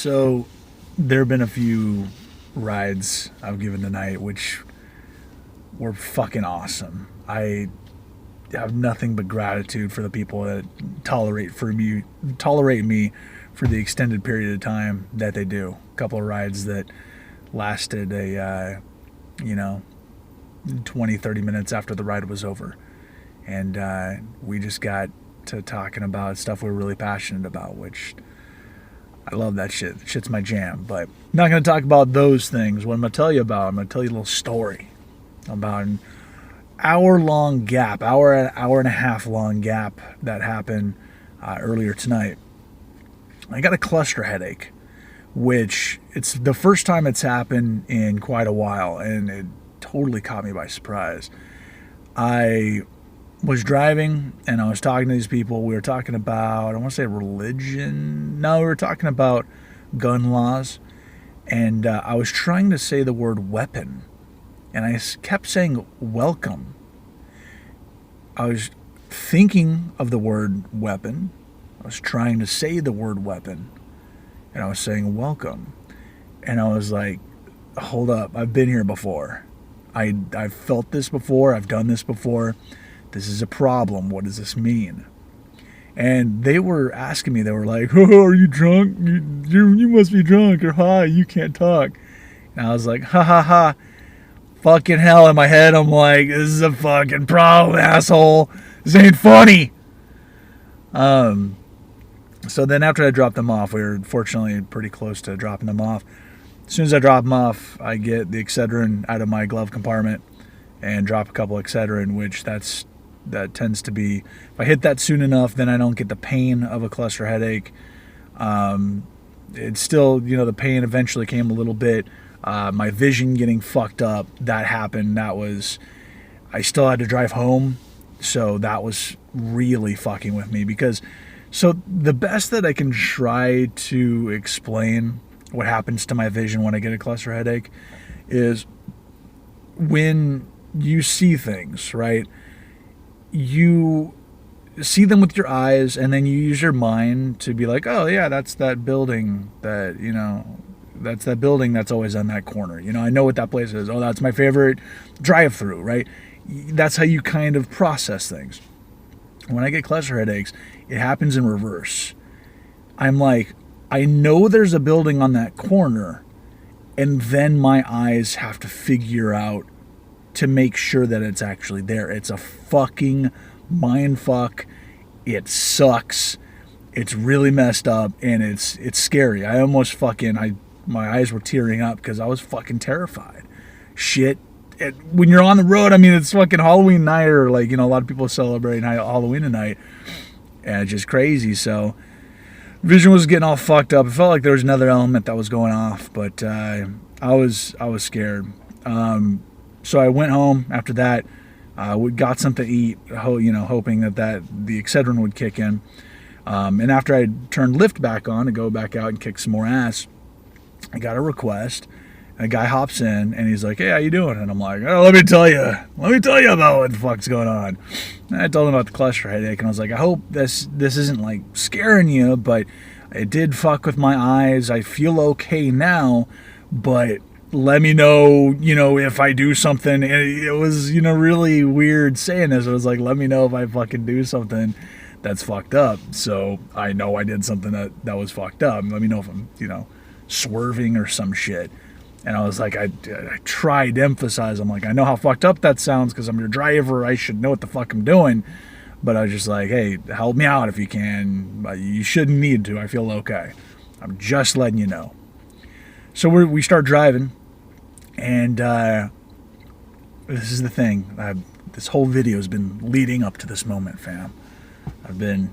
So there have been a few rides I've given tonight which were fucking awesome. I have nothing but gratitude for the people that tolerate me for the extended period of time that they do. A couple of rides that lasted you know 20-30 minutes after the ride was over, and we just got to talking about stuff we're really passionate about, which I love that shit. Shit's my jam. But I'm not going to talk about those things. What I'm going to tell you about, I'm going to tell you a little story about an hour-long gap, hour and a half long gap that happened earlier tonight. I got a cluster headache, which it's the first time it's happened in quite a while, and it totally caught me by surprise. I was driving and I was talking to these people. We were talking about, I don't want to say religion. No, we were talking about gun laws. And I was trying to say the word weapon. And I kept saying welcome. I was thinking of the word weapon. I was trying to say the word weapon. And I was saying welcome. And I was like, hold up, I've been here before. I've felt this before. I've done this before. This is a problem. What does this mean? And they were asking me, they were like, oh, are you drunk? You must be drunk or high. You can't talk. And I was like, ha ha ha. Fucking hell, in my head, I'm like, this is a fucking problem, asshole. This ain't funny. So then after I dropped them off, we were fortunately pretty close to dropping them off. As soon as I drop them off, I get the Excedrin out of my glove compartment and drop a couple Excedrin, which that tends to be, if I hit that soon enough, then I don't get the pain of a cluster headache. It's still, the pain eventually came a little bit. My vision getting fucked up, that happened. I still had to drive home, so that was really fucking with me so the best that I can try to explain what happens to my vision when I get a cluster headache is when you see things, right? You see them with your eyes, and then you use your mind to be like, oh yeah, that's that building that's that building that's always on that corner. I know what that place is. Oh, that's my favorite drive-through, right? That's how you kind of process things. When I get cluster headaches, it happens in reverse. I'm like, I know there's a building on that corner, and then my eyes have to figure out to make sure that it's actually there. It's a fucking mind fuck. It sucks. It's really messed up, and it's scary. I almost my eyes were tearing up because I was fucking terrified. Shit. When you're on the road, it's fucking Halloween night, or a lot of people celebrate Halloween tonight, and it's just crazy. So vision was getting all fucked up. It felt like there was another element that was going off, but I was scared. So I went home after that. We got something to eat, hoping that the Excedrin would kick in. And after I turned Lyft back on to go back out and kick some more ass, I got a request. And a guy hops in and he's like, hey, how you doing? And I'm like, oh, let me tell you about what the fuck's going on. And I told him about the cluster headache, and I was like, I hope this isn't like scaring you, but it did fuck with my eyes. I feel okay now, but let me know, if I do something. And it was, really weird saying this. It was like, let me know if I fucking do something that's fucked up, so I know I did something that was fucked up. Let me know if I'm, swerving or some shit. And I was like, I tried to emphasize, I'm like, I know how fucked up that sounds because I'm your driver. I should know what the fuck I'm doing. But I was just like, hey, help me out if you can. You shouldn't need to. I feel okay. I'm just letting you know. So we start driving. And this is the thing. This whole video has been leading up to this moment, fam. I've been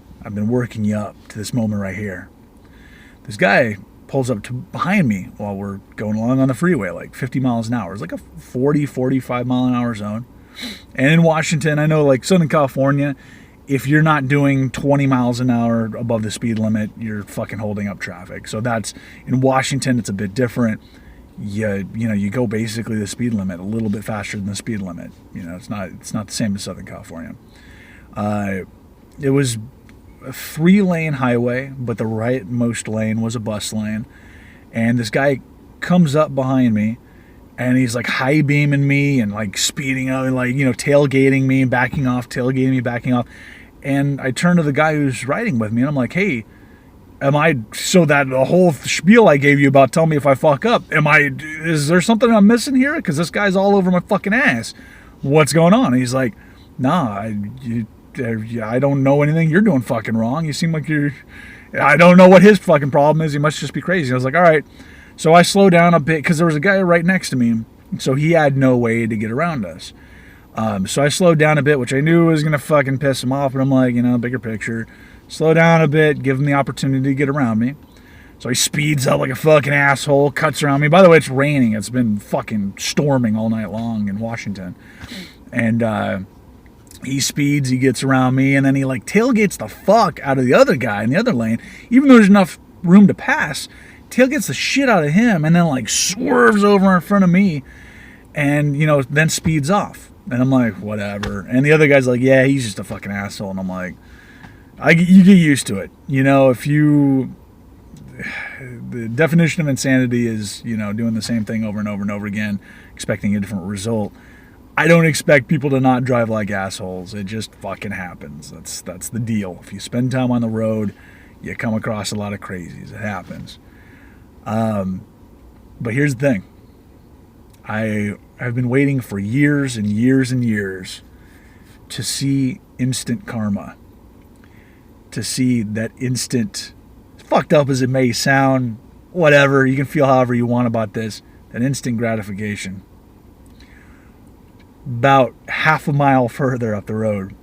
working you up to this moment right here. This guy pulls up behind me while we're going along on the freeway, like 50 miles an hour. It's like a 45 mile an hour zone. And in Washington, I know, like Southern California, if you're not doing 20 miles an hour above the speed limit, you're fucking holding up traffic. So that's, in Washington, it's a bit different. You go basically the speed limit, a little bit faster than the speed limit. It's not the same as Southern California. It was a 3-lane highway, but the rightmost lane was a bus lane. And this guy comes up behind me, and he's like high beaming me and like speeding up and like, tailgating me and backing off, tailgating me, backing off. And I turn to the guy who's riding with me and I'm like, hey, so that the whole spiel I gave you about tell me if I fuck up, is there something I'm missing here? Because this guy's all over my fucking ass. What's going on? And he's like, nah, I don't know anything you're doing fucking wrong. You seem like I don't know what his fucking problem is. He must just be crazy. And I was like, all right. So I slowed down a bit because there was a guy right next to me. So he had no way to get around us. So I slowed down a bit, which I knew was going to fucking piss him off. But I'm like, bigger picture. Slow down a bit, give him the opportunity to get around me. So he speeds up like a fucking asshole, cuts around me. By the way, it's raining. It's been fucking storming all night long in Washington. And he speeds, he gets around me, and then he like tailgates the fuck out of the other guy in the other lane. Even though there's enough room to pass, tailgates the shit out of him and then like swerves over in front of me and, then speeds off. And I'm like, whatever. And the other guy's like, yeah, he's just a fucking asshole. And I'm like, you get used to it. The definition of insanity is, doing the same thing over and over and over again, expecting a different result. I don't expect people to not drive like assholes. It just fucking happens. That's the deal. If you spend time on the road, you come across a lot of crazies. It happens. But here's the thing. I have been waiting for years and years and years to see instant karma. To see that instant, fucked up as it may sound, whatever, you can feel however you want about this, that instant gratification. About half a mile further up the road,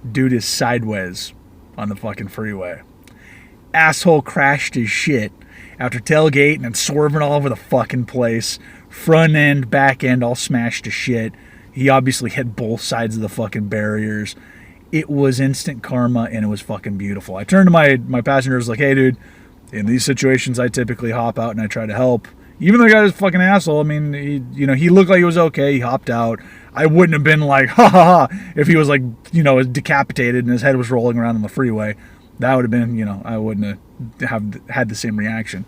dude is sideways on the fucking freeway. Asshole crashed his shit after tailgating and swerving all over the fucking place. Front end, back end, all smashed to shit. He obviously hit both sides of the fucking barriers. It was instant karma, and it was fucking beautiful. I turned to my passengers like, hey, dude, in these situations, I typically hop out and I try to help. Even though the guy was a fucking asshole, I mean, he looked like he was okay. He hopped out. I wouldn't have been like, ha ha ha, if he was like, decapitated and his head was rolling around on the freeway. That would have been, I wouldn't have had the same reaction.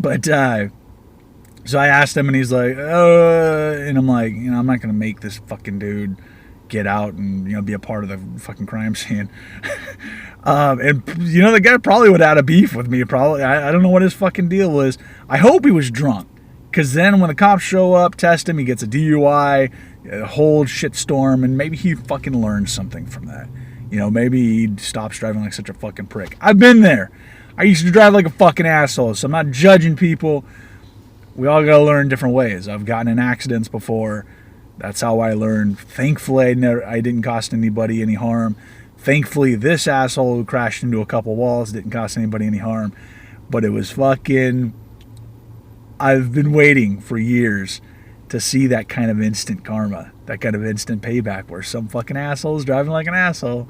But, so I asked him and he's like, and I'm like, I'm not going to make this fucking dude get out and be a part of the fucking crime scene. And the guy probably would have had a beef with me. Probably, I don't know what his fucking deal was. I hope he was drunk, because then when the cops show up, test him, he gets a DUI, a whole shitstorm, and maybe he fucking learns something from that. Maybe he stops driving like such a fucking prick. I've been there. I used to drive like a fucking asshole, so I'm not judging people. We all gotta learn different ways. I've gotten in accidents before. That's how I learned. Thankfully, I didn't cost anybody any harm. Thankfully, this asshole who crashed into a couple walls didn't cost anybody any harm. But it was fucking... I've been waiting for years to see that kind of instant karma. That kind of instant payback where some fucking asshole is driving like an asshole.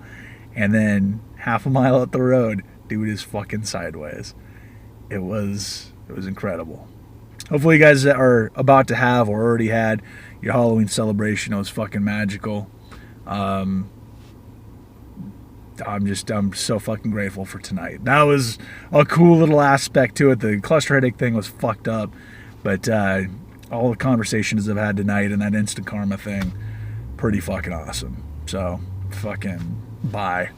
And then half a mile up the road, dude is fucking sideways. It was incredible. Hopefully you guys are about to have or already had your Halloween celebration. It was fucking magical. I'm so fucking grateful for tonight. That was a cool little aspect to it. The cluster headache thing was fucked up, but all the conversations I've had tonight and that instant karma thing, pretty fucking awesome. So fucking bye.